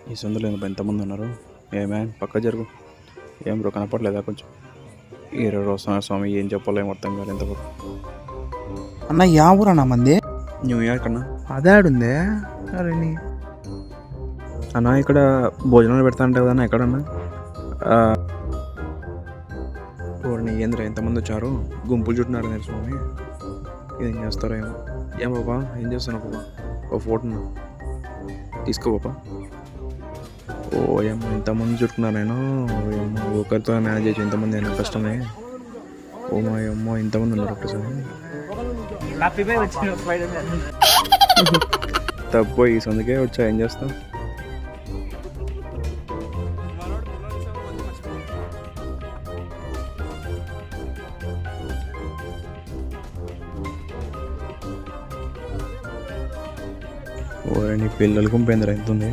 ఈ సందులో ఎంతమంది ఉన్నారు? ఏమే పక్క జరుగు. ఏం బ్రో కనపడలేదా కొంచెం? ఈ వస్తున్నారు స్వామి, ఏం చెప్పాలో మొత్తం కాదు ఎంతవరకు. అన్న యా ఊరన్నా మంది? న్యూయార్క్ అన్న. అదాడుందే అరే నీ అన్న ఇక్కడ భోజనాలు పెడతా అంటే కదన్నా ఎక్కడన్నా? ఓడిని ఏంద్ర ఎంతమంది వచ్చారు, గుంపులు చుట్టున్నారు నేను స్వామి. ఏం చేస్తారో ఏమో. ఏం బాబా ఏం చేస్తున్నావు బాబా? ఓ ఫోటో తీసుకో బాబా. ఓ ఏమో ఎంతమంది చుట్టుకున్నారు నేను. ఏమో ఒకరితో మేనేజ్ చేసి ఎంతమంది అయినా కష్టమే. ఓ మా అమ్మో ఇంతమంది ఉన్నారు ఒకసారి. తప్పు ఈ సందుకే వచ్చా, ఏం చేస్తాం. ఓ నీ పిల్లలు గుంపేందిరా ఎంత ఉంది.